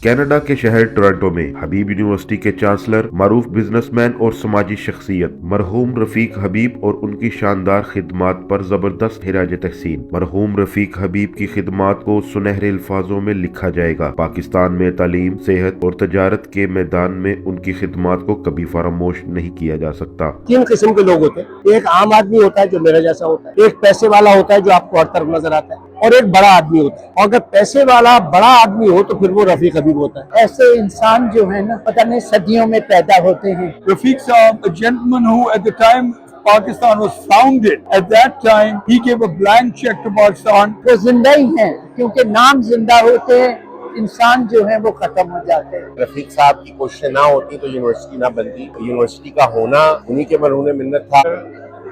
Canada کے شہر Toronto میں حبیب یونیورسٹی کے چانسلر، معروف بزنس مین اور سماجی شخصیت مرحوم رفیق حبیب اور ان کی شاندار خدمات پر زبردست خراج تحسین۔ مرحوم رفیق حبیب کی خدمات کو سنہرے الفاظوں میں لکھا جائے گا۔ پاکستان میں تعلیم، صحت اور تجارت کے میدان میں ان کی خدمات کو کبھی فراموش نہیں کیا جا سکتا۔ تین قسم کے لوگ ہوتے ہیں، ایک عام آدمی ہوتا ہے جو میرا جیسا ہوتا ہے، ایک پیسے والا ہوتا ہے جو آپ کو ہر طرف نظر آتا ہے، اور ایک بڑا آدمی ہوتا ہے۔ اور اگر پیسے والا بڑا آدمی ہو تو پھر وہ رفیق حبیب ہوتا ہے۔ ایسے انسان جو ہے نا پتہ نہیں صدیوں میں پیدا ہوتے ہیں۔ Rafiq Saab, a gentleman who at the time Pakistan was founded, at that time he gave a blank check to Pakistan. وہ زندہ ہی ہیں، کیونکہ نام زندہ ہوتے ہیں، انسان جو ہے وہ ختم ہو جاتے ہیں۔ رفیق صاحب کی کوششیں نہ ہوتی تو یونیورسٹی نہ بنتی۔ یونیورسٹی کا ہونا انہی کے مرہون منت تھا۔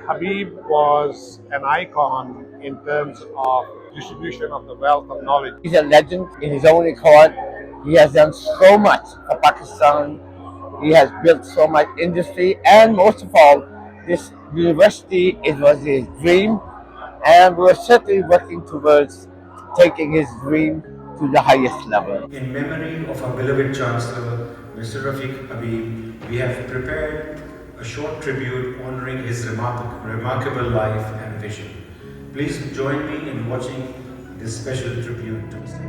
Habib was an icon in terms of distribution of the wealth of knowledge. He's a legend in his own accord. He has done so much for Pakistan. He has built so much industry, and most of all, this university, it was his dream, and we're certainly working towards taking his dream to the highest level. In memory of our beloved Chancellor, Mr. Rafiq Habib, we have prepared a short tribute honoring his remarkable life and vision. Please join me in watching this special tribute to Mr.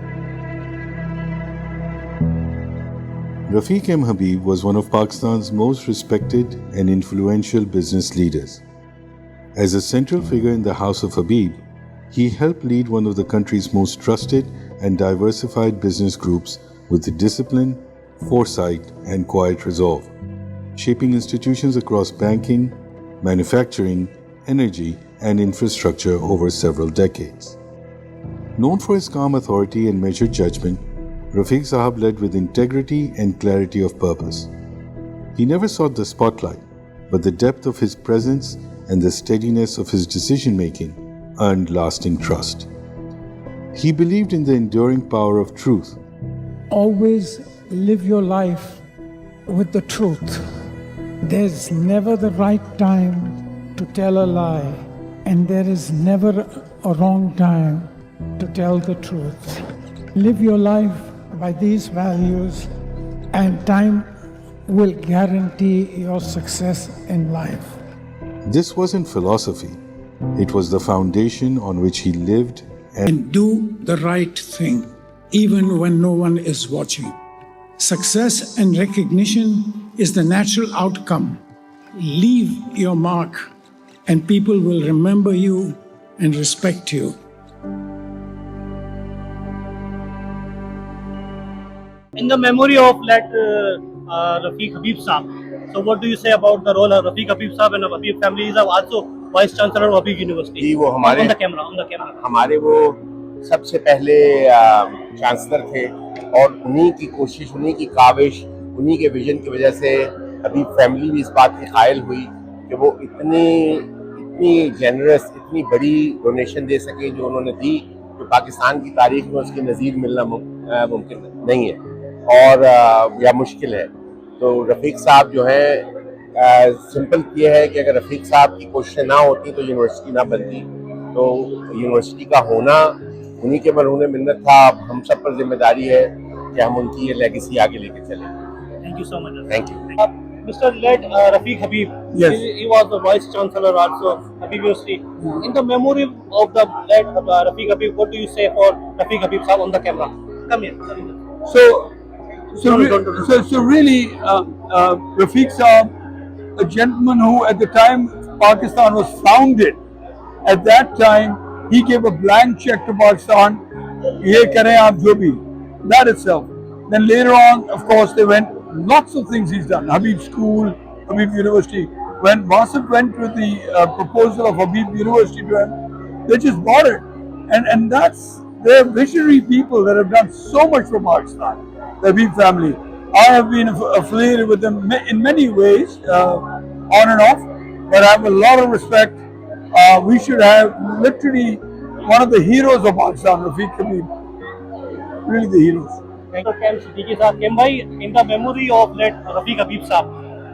Rafiq M. Habib was one of Pakistan's most respected and influential business leaders. As a central figure in the House of Habib, he helped lead one of the country's most trusted and diversified business groups with the discipline, foresight, and quiet resolve, shaping institutions across banking, manufacturing, energy, and infrastructure over several decades. Known for his calm authority and measured judgment, Rafiq Sahab led with integrity and clarity of purpose. He never sought the spotlight, but the depth of his presence and the steadiness of his decision-making earned lasting trust. He believed in the enduring power of truth. Always live your life with the truth. There's never the right time to tell a lie, and there is never a wrong time to tell the truth. Live your life by these values, and time will guarantee your success in life. This wasn't philosophy. It was the foundation on which he lived And do the right thing, even when no one is watching. Success and recognition is the natural outcome. Leave your mark, and people will remember you and respect you. In the memory of late Rafiq Habib Saab, so what do you say about the role of Rafiq Habib Saab and Habib family is also Vice Chancellor of Habib University? جی وہ ہمارے on the camera. ہمارے وہ سب سے پہلے chancellor تھے، اور انہی کی کوشش، انہی کی کاوش، انہی کے ویژن کی وجہ سے حبیب فیملی بھی اس بات کی قائل ہوئی کہ وہ اتنی جنرس، اتنی بڑی ڈونیشن دے سکے جو انہوں نے دی، جو پاکستان کی تاریخ میں اس کی نظیر ملنا ممکن نہیں ہے اور یا مشکل ہے۔ تو رفیق صاحب جو ہیں، سمپل یہ ہے کہ اگر رفیق صاحب کی کوششیں نہ ہوتی تو یونیورسٹی نہ بنتی۔ تو یونیورسٹی کا ہونا انہی کے مرہون منت تھا۔ اب ہم سب پر ذمہ داری ہے کہ ہم ان کی یہ لیگیسی آگے لے کے چلیں۔ Thank you so much. Thank you. Mr. late Rafiq Habib, Yes. he was the Vice Chancellor also of Habib University. In the memory of the late Rafiq Habib, what do you say for Rafiq Habib Saab on the camera? Come here. So really, Rafiq Saab, a gentleman who at the time Pakistan was founded, at that time he gave a blank check to Pakistan. Ye kare aap jo bhi, that itself. Then later on, of course, they went, lots of things he's done. Habib School, Habib University. When Wasif went with the proposal of Habib University to him, they just bought it. And that's, they're visionary people that have done so much for Pakistan, the Habib family. I have been affiliated with them in many ways, on and off, but I have a lot of respect. We should have literally one of the heroes of Pakistan, Rafiq Habib. Really the heroes. Thank you, Kem Siddiqui Saab. Kem bhai, in the memory of late Rafiq Habib Saab,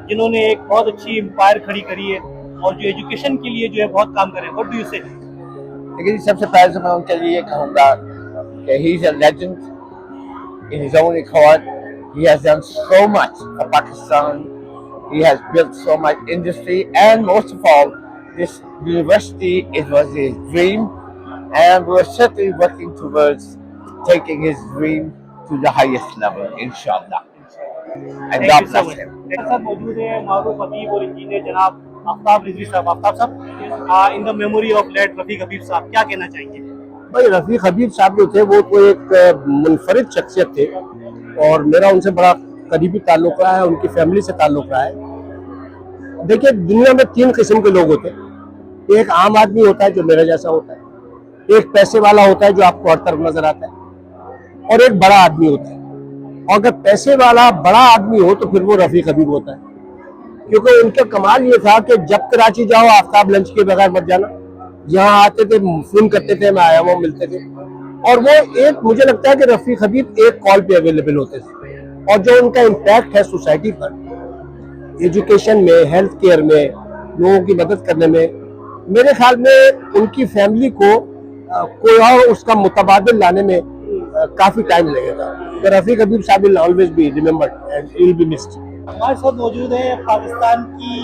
جنہوں نے ایک بہت اچھی umpire کھڑی کری ہے اور جو ایجوکیشن کے لیے جو ہے بہت کام کرے. What do you say? لیکن سب سے پہلے میں ان کے لیے کہوں گا کہ ہی از اے legend in his own accord. He has done so much for Pakistan. He has built so much industry, and most of all, this university, it was his dream, and we're certainly working towards taking his dream to the highest level, inshallah. And God bless him. Sir मौजूद है मारूफ हबीब और engineer जनाब आफ्ताब रिजवी साहब। आफ्ताब साहब, in the memory of late Rafiq Habib साहब क्या कहना चाहेंगे? भाई रफीक हबीब साहब जो थे वो तो एक मुनफरिद शख्सियत थे और मेरा उनसे बड़ा करीबी ताल्लुक रहा है, उनकी फैमिली से ताल्लुक रहा है। देखिए दुनिया में 3 किस्म के लोग होते हैं। एक आम आदमी होता है जो मेरे जैसा होता है, एक पैसे वाला होता है जो आपको हर तरफ नजर आता है, और एक बड़ा आदमी होता है। और अगर पैसे वाला बड़ा आदमी हो तो फिर वो रफीक हबीब होता है, क्योंकि उनका कमाल ये था कि जब कराची जाओ आफ्ताब लंच के बगैर मत जाना, यहाँ आते थे फोन करते थे, मैं आया हुआ मिलते थे। और वो एक मुझे लगता है कि रफीक हबीब एक कॉल पे अवेलेबल होते थे, और जो उनका इम्पैक्ट है सोसाइटी पर, एजुकेशन में, हेल्थ केयर में, लोगों की मदद करने में, मेरे ख्याल में उनकी फैमिली को कोई और उसका मुतबादिल लाने में काफी टाइम लगेगा। तो रफीक हबीब साहब will always be remembered and he will be missed. हमारे साथ मौजूद है पाकिस्तान की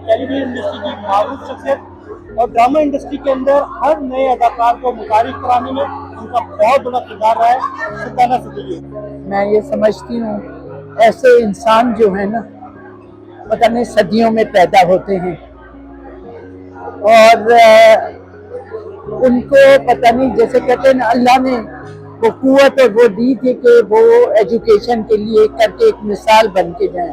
टेलीविजन इंडस्ट्री की मारूफ शख्सियत और ड्रामा इंडस्ट्री के अंदर हर नए अदाकार को मुतारिफ कराने में उनका बहुत बड़ा किरदार रहा है, सुल्ताना सिद्दीकी। मैं ये समझती हूँ ऐसे इंसान जो है ना, पता नहीं सदियों में पैदा होते हैं और उनको पता नहीं, जैसे कहते हैं ना, अल्लाह ने वो कुव्वत और वो दी थी कि वो एजुकेशन के लिए करके एक मिसाल बन के जाए।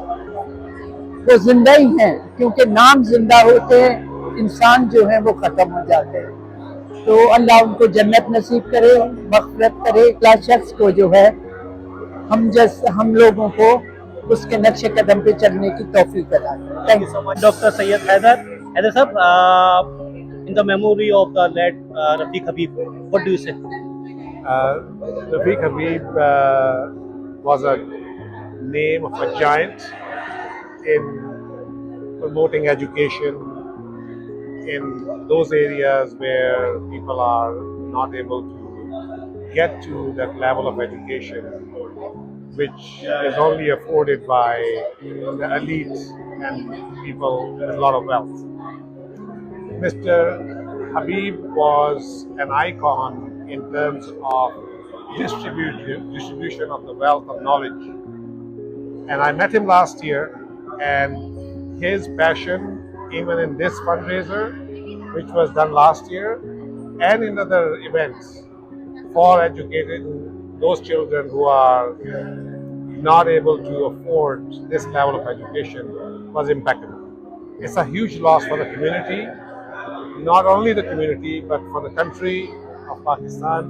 वो जिंदा ही हैं, क्योंकि नाम जिंदा होते हैं, इंसान जो है वो खत्म हो जाते हैं। तो अल्लाह उनको जन्नत नसीब करे, मग़फ़िरत करे। इस शख्स को जो है हम लोगों को उसके नक्शे कदम पे चलने की तौफीक अता करे। Thank you so much. Doctor Syed Haider Sahab, in the memory of the late Rafiq Habib, what do you say? Rafiq Habib was a name of a giant in promoting education in those areas where people are not able to get to that level of education, which is only afforded by the elite and people with a lot of wealth. Mr. Habib was an icon in terms of distribution of the wealth of knowledge. And I met him last year, and his passion, even in this fundraiser, which was done last year, and in other events for educating those children who are not able to afford this level of education, was impeccable. It's a huge loss for the community. Not only the community, but for the country of Pakistan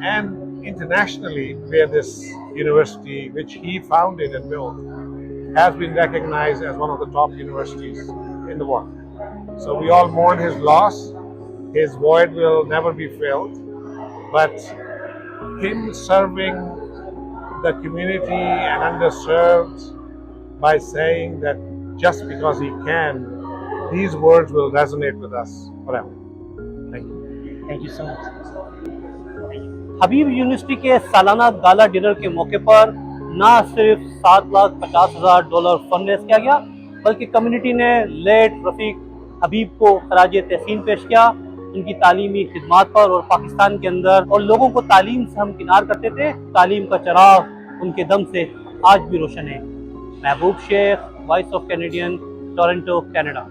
and internationally, where this university, which he founded and built, has been recognized as one of the top universities in the world. So we all mourn his loss. His void will never be filled, but him serving the community and underserved by saying that just because he can, these words will resonate with us forever. Thank you. Thank you so much. Habib university के सालाना gala dinner के मौके पर न सिर्फ $7,50,000 fund raise किया गया, बल्कि कम्युनिटी ने लेट रफीक हबीब को खराज तहसीन पेश किया। उनकी तालीमी खिदमात पर और पाकिस्तान के अंदर और लोगों को तालीम से हम किनार करते थे, तालीम का चराग उनके दम से आज भी रोशन है। Mehboob Sheikh, voice of Canadian, Toronto, Canada.